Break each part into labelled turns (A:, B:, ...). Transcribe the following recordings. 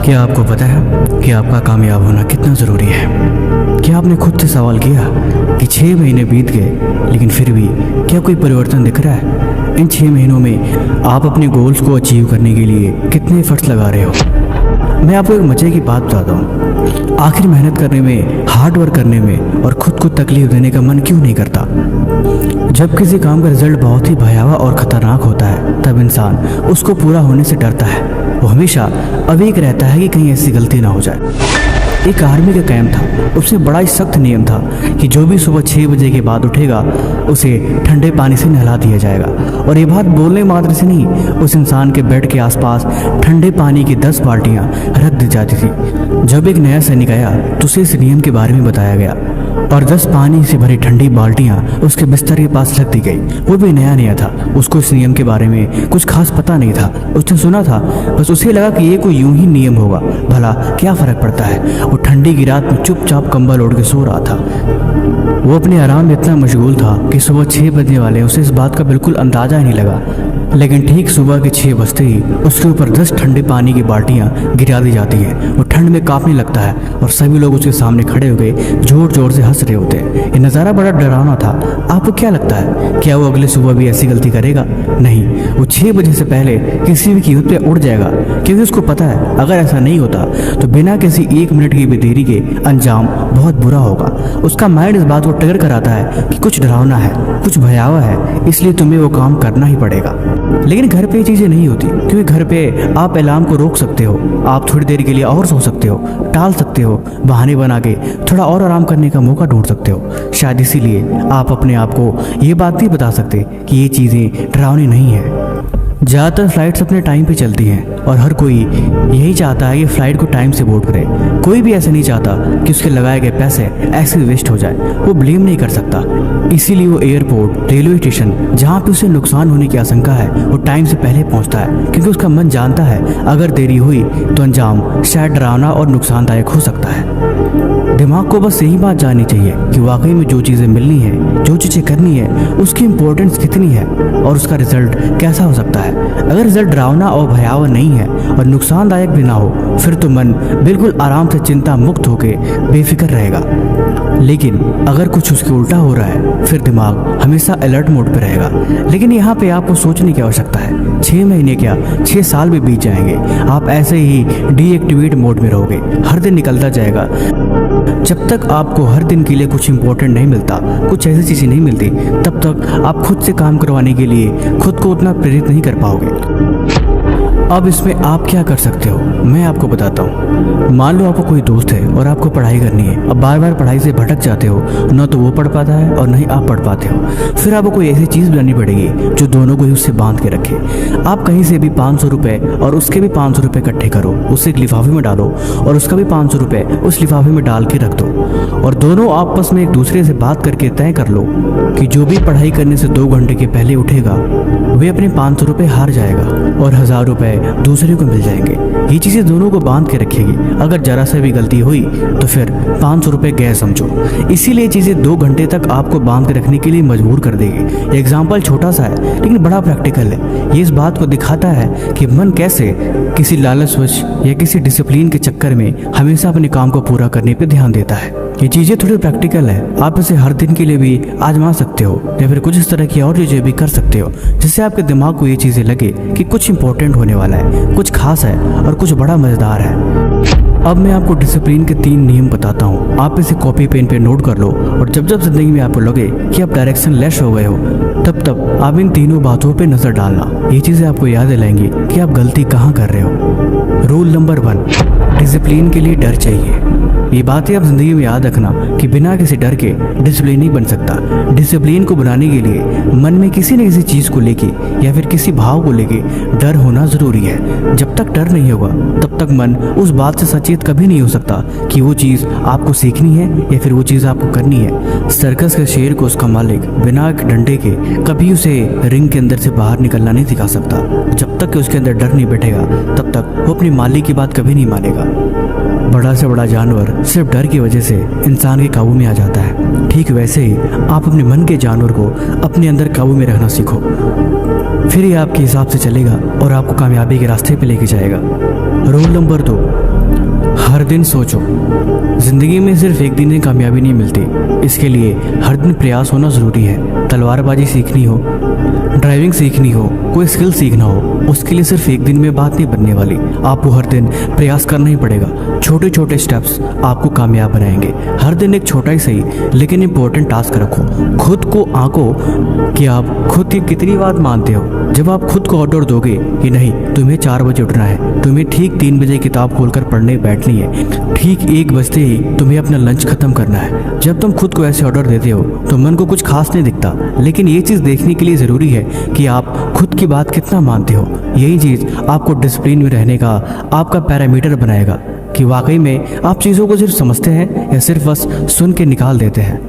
A: क्या आपको पता है कि आपका कामयाब होना कितना ज़रूरी है? क्या आपने खुद से सवाल किया कि 6 महीने बीत गए लेकिन फिर भी क्या कोई परिवर्तन दिख रहा है? इन 6 महीनों में आप अपने गोल्स को अचीव करने के लिए कितने एफर्ट्स लगा रहे हो? मैं आपको एक मजे की बात बताता हूँ। आखिर मेहनत करने में, हार्ड वर्क करने में और खुद को तकलीफ देने का मन क्यों नहीं करता? जब किसी काम का रिजल्ट बहुत ही भयावह और ख़तरनाक होता है तब इंसान उसको पूरा होने से डरता है। वो हमेशा अवेक रहता है कि कहीं ऐसी गलती ना हो जाए। एक आर्मी का कैंप था, उसमें बड़ा ही सख्त नियम था कि जो भी सुबह 6 बजे के बाद उठेगा उसे ठंडे पानी से नहला दिया जाएगा। और ये बात बोलने मात्र से नहीं, उस इंसान के बेड के आसपास ठंडे पानी की 10 बाल्टियाँ रख दी जाती थी। जब एक नया सैनिक आया तो उसे इस नियम के बारे में बताया गया और 10 पानी से भरी ठंडी बाल्टियाँ उसके बिस्तर के पास रख दी गई। वो भी नया था, उसको इस नियम के बारे में कुछ खास पता नहीं था। उसने सुना था, बस उसे लगा कि ये कोई यूं ही नियम होगा, भला क्या फ़र्क पड़ता है। वो ठंडी की रात में चुपचाप कंबल ओढ़ के सो रहा था। वो अपने आराम में इतना मशगूल था कि सुबह 6 बजने वाले उसे इस बात का बिल्कुल अंदाज़ा ही नहीं लगा। लेकिन ठीक सुबह के 6 बजते ही उसके ऊपर 10 ठंडे पानी की बाल्टियाँ गिरा दी जाती हैं। वो ठंड में कांपने लगता है और सभी लोग उसके सामने खड़े हो गए ज़ोर ज़ोर से हंस रहे होते हैं। ये नज़ारा बड़ा डरावना था। आपको क्या लगता है, क्या वो अगले सुबह भी ऐसी गलती करेगा? नहीं, वो 6 बजे से पहले किसी भी कीमत पे उड़ जाएगा, क्योंकि उसको पता है अगर ऐसा नहीं होता तो बिना किसी 1 मिनट की भी देरी के अंजाम बहुत बुरा होगा। उसका माइंड इस बात को ट्रिगर कराता है कि कुछ डरावना है, कुछ भयावह है, इसलिए तुम्हें वो काम करना ही पड़ेगा। लेकिन घर पे ये चीज़ें नहीं होती, क्योंकि घर पे आप अलार्म को रोक सकते हो, आप थोड़ी देर के लिए और सो सकते हो, टाल सकते हो, बहाने बना के थोड़ा और आराम करने का मौका ढूंढ सकते हो। शायद इसीलिए आप अपने आप को ये बात नहीं बता सकते कि ये चीज़ें डरावनी नहीं है। ज़्यादातर फ्लाइट्स अपने टाइम पे चलती हैं और हर कोई यही चाहता है कि फ़्लाइट को टाइम से बोर्ड करे। कोई भी ऐसा नहीं चाहता कि उसके लगाए गए पैसे ऐसे वेस्ट हो जाए। वो ब्लेम नहीं कर सकता, इसीलिए वो एयरपोर्ट, रेलवे स्टेशन, जहाँ पे उसे नुकसान होने की आशंका है, वो टाइम से पहले पहुँचता है, क्योंकि उसका मन जानता है अगर देरी हुई तो अंजाम शायद डरावना और नुकसानदायक हो सकता है। दिमाग को बस यही बात जाननी चाहिए कि वाकई में जो चीज़ें मिलनी है, जो चीज़ें करनी है, उसकी इम्पोर्टेंस कितनी है और उसका रिजल्ट कैसा हो सकता है। अगर रिजल्ट डरावना और भयावह नहीं है और नुकसानदायक भी ना हो, फिर तो मन बिल्कुल आराम से चिंता मुक्त होकर बेफिक्र रहेगा। लेकिन अगर कुछ उसके उल्टा हो रहा है, फिर दिमाग हमेशा अलर्ट मोड पर रहेगा। लेकिन यहाँ पे आपको सोचने की आवश्यकता है। 6 महीने क्या, 6 साल भी बीत जाएंगे, आप ऐसे ही डीएक्टिवेट मोड में रहोगे। हर दिन निकलता जाएगा। जब तक आपको हर दिन के लिए कुछ इंपॉर्टेंट नहीं मिलता, कुछ ऐसी चीज़ें नहीं मिलती, तब तक आप खुद से काम करवाने के लिए खुद को उतना प्रेरित नहीं कर पाओगे। अब इसमें आप क्या कर सकते हो, मैं आपको बताता हूँ। मान लो आपको कोई दोस्त है और आपको पढ़ाई करनी है। अब बार बार पढ़ाई से भटक जाते हो, न तो वो पढ़ पाता है और न ही आप पढ़ पाते हो। फिर आपको कोई ऐसी चीज़ बनानी पड़ेगी जो दोनों को ही उससे बांध के रखे। आप कहीं से भी 500 रुपये और उसके भी 500 रुपये इकट्ठे करो, उसे एक लिफाफे में डालो और उसका भी 500 रुपये उस लिफाफे में डाल के रख दो। और दोनों आपस में एक दूसरे से बात करके तय कर लो कि जो भी पढ़ाई करने से 2 घंटे के पहले उठेगा वे अपने 500 रुपये हार जाएगा और 1000 रुपये दूसरे को मिल जाएंगे। ये चीज़ें दोनों को बांध के रखेगी। अगर जरा सा भी गलती हुई तो फिर 500 रुपये गए समझो। इसीलिए चीज़ें 2 घंटे तक आपको बांध के रखने के लिए मजबूर कर देगी। एग्जाम्पल छोटा सा है लेकिन बड़ा प्रैक्टिकल है। ये इस बात को दिखाता है कि मन कैसे किसी लालचवश या किसी डिसिप्लिन के चक्कर में हमेशा अपने काम को पूरा करने पर ध्यान देता है। ये चीज़ें थोड़ी प्रैक्टिकल है, आप इसे हर दिन के लिए भी आजमा सकते हो या फिर कुछ इस तरह की और चीज़ें भी कर सकते हो जिससे आपके दिमाग को ये चीज़ें लगे कि कुछ इंपॉर्टेंट होने वाला है, कुछ खास है और कुछ बड़ा मज़ेदार है। अब मैं आपको डिसिप्लिन के 3 नियम बताता हूँ। आप इसे कॉपी पेन पे नोट कर लो और जब जब जिंदगी में आपको लगे कि आप डायरेक्शन लेस हो गए हो, तब तब आप इन तीनों बातों पे नज़र डालना। ये चीज़ें आपको याद दिलाएंगी कि आप गलती कहाँ कर रहे हो। रूल नंबर 1, डिसिप्लिन के लिए डर चाहिए। ये बातें आप जिंदगी में याद रखना कि बिना किसी डर के डिसिप्लिन नहीं बन सकता। डिसिप्लिन को बनाने के लिए मन में किसी न किसी चीज़ को लेके या फिर किसी भाव को लेके डर होना ज़रूरी है। जब तक डर नहीं होगा तब तक मन उस बात से सचेत कभी नहीं हो सकता कि वो चीज़ आपको सीखनी है या फिर वो चीज़ आपको करनी है। सर्कस के शेर को उसका मालिक बिना डंडे के कभी उसे रिंग के अंदर से बाहर निकलना नहीं सिखा सकता। जब तक कि उसके अंदर डर नहीं बैठेगा तब तक वो अपनी मालिक की बात कभी नहीं मानेगा। बड़ा से बड़ा जानवर सिर्फ डर की वजह से इंसान के काबू में आ जाता है। ठीक वैसे ही आप अपने मन के जानवर को अपने अंदर काबू में रखना सीखो, फिर ये आपके हिसाब से चलेगा और आपको कामयाबी के रास्ते पे लेके जाएगा। रूल नंबर 2, हर दिन सोचो, जिंदगी में सिर्फ एक दिन में कामयाबी नहीं मिलती, इसके लिए हर दिन प्रयास होना ज़रूरी है। तलवारबाजी सीखनी हो, ड्राइविंग सीखनी हो, कोई स्किल सीखना हो, उसके लिए सिर्फ एक दिन में बात नहीं बनने वाली, आपको हर दिन प्रयास करना ही पड़ेगा। छोटे छोटे स्टेप्स आपको कामयाब बनाएंगे। हर दिन एक छोटा ही सही लेकिन इम्पोर्टेंट टास्क रखो। खुद को आंको कि आप खुद की कितनी बात मानते हो। जब आप खुद को ऑर्डर दोगे कि नहीं तुम्हें 4 बजे उठना है, तुम्हें ठीक 3 बजे किताब खोलकर पढ़ने बैठनी है, ठीक 1 बजते ही तुम्हें अपना लंच खत्म करना है, जब तुम खुद को ऐसे ऑर्डर देते हो तो मन को कुछ खास नहीं दिखता। लेकिन ये चीज़ देखने के लिए ज़रूरी है कि आप खुद की बात कितना मानते हो। यही चीज़ आपको डिसिप्लिन में रहने का आपका पैरामीटर बनाएगा कि वाकई में आप चीज़ों को सिर्फ समझते हैं या सिर्फ बस सुन के निकाल देते हैं।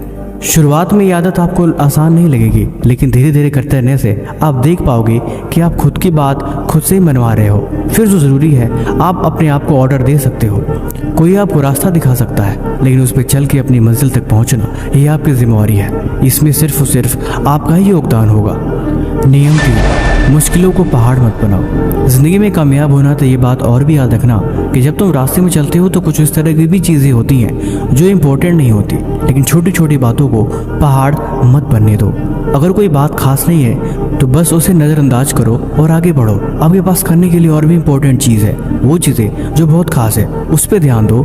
A: शुरुआत में ये आदत आपको आसान नहीं लगेगी, लेकिन धीरे धीरे करते रहने से आप देख पाओगे कि आप खुद की बात खुद से ही मनवा रहे हो। फिर जो ज़रूरी है, आप अपने आप को ऑर्डर दे सकते हो। कोई आपको रास्ता दिखा सकता है, लेकिन उस पर चल के अपनी मंजिल तक पहुंचना ये आपकी जिम्मेवारी है। इसमें सिर्फ और सिर्फ आपका ही योगदान होगा। नियम 3, मुश्किलों को पहाड़ मत बनाओ। ज़िंदगी में कामयाब होना तो ये बात और भी याद रखना कि जब तुम रास्ते में चलते हो तो कुछ इस तरह की भी चीज़ें होती हैं जो इम्पोर्टेंट नहीं होती, लेकिन छोटी छोटी बातों को पहाड़ मत बनने दो। अगर कोई बात खास नहीं है तो बस उसे नज़रअंदाज करो और आगे बढ़ो। आपके पास करने के लिए और भी इम्पोर्टेंट चीज़ है, वो चीज़ें जो बहुत खास है उस पर ध्यान दो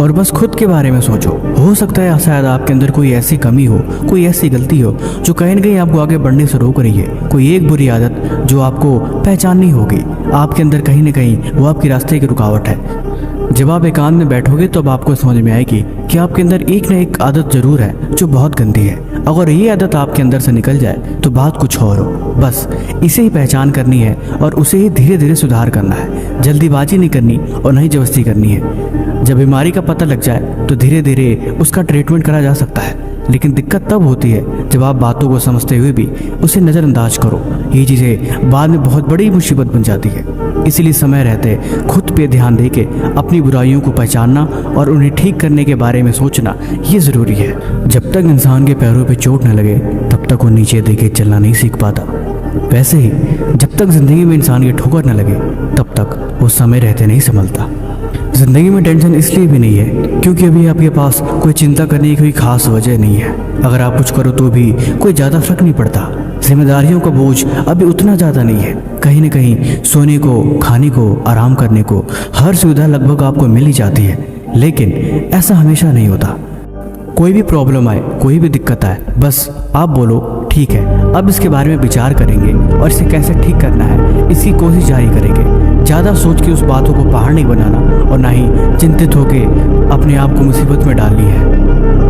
A: और बस खुद के बारे में सोचो। हो सकता है शायद आपके अंदर कोई ऐसी कमी हो, कोई ऐसी गलती हो जो कहीं न कहीं आपको आगे बढ़ने से रोक रही है। कोई एक बुरी आदत जो आपको पहचाननी होगी। आपके अंदर कहीं ना कहीं वो आपके रास्ते की रुकावट है। जब आप एकांत में बैठोगे तो अब आपको समझ में आएगी कि आपके अंदर एक ना एक आदत जरूर है जो बहुत गंदी है। अगर ये आदत आपके अंदर से निकल जाए तो बात कुछ और हो। बस इसे ही पहचान करनी है और उसे ही धीरे धीरे सुधार करना है। जल्दीबाजी नहीं करनी और नहीं जबरदस्ती करनी है। जब बीमारी का पता लग जाए तो धीरे धीरे उसका ट्रीटमेंट करा जा सकता है, लेकिन दिक्कत तब होती है जब आप बातों को समझते हुए भी उसे नज़रअंदाज करो। ये चीज़ें बाद में बहुत बड़ी मुसीबत बन जाती है। इसीलिए समय रहते खुद पे ध्यान देके अपनी बुराइयों को पहचानना और उन्हें ठीक करने के बारे में सोचना ये ज़रूरी है। जब तक इंसान के पैरों पे चोट न लगे तब तक वो नीचे देखे चलना नहीं सीख पाता। वैसे ही जब तक ज़िंदगी में इंसान की ठोकर न लगे तब तक वो समय रहते नहीं संभलता। ज़िंदगी में टेंशन इसलिए भी नहीं है क्योंकि अभी आपके पास कोई चिंता करने की कोई खास वजह नहीं है। अगर आप कुछ करो तो भी कोई ज़्यादा फर्क नहीं पड़ता। जिम्मेदारियों का बोझ अभी उतना ज़्यादा नहीं है। कहीं न कहीं सोने को, खाने को, आराम करने को हर सुविधा लगभग आपको मिल ही जाती है, लेकिन ऐसा हमेशा नहीं होता। कोई भी प्रॉब्लम आए, कोई भी दिक्कत आए, बस आप बोलो ठीक है, अब इसके बारे में विचार करेंगे और इसे कैसे ठीक करना है इसकी कोशिश जारी करेंगे। ज़्यादा सोच के उस बातों को पहाड़ नहीं बनाना और ना ही चिंतित होकर अपने आप को मुसीबत में डालनी है।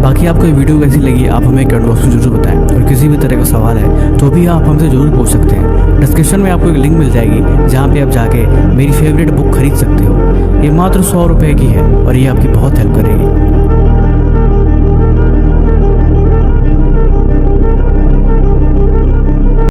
A: बाकी आपको ये वीडियो कैसी लगी आप हमें कमेंट बॉक्स में जरूर बताएं, और किसी भी तरह का सवाल है तो भी आप हमसे जरूर पूछ सकते हैं। डिस्क्रिप्शन में आपको एक लिंक मिल जाएगी जहाँ पे आप जाके मेरी फेवरेट बुक खरीद सकते हो। ये मात्र 100 रुपये की है और ये आपकी बहुत हेल्प करेगी।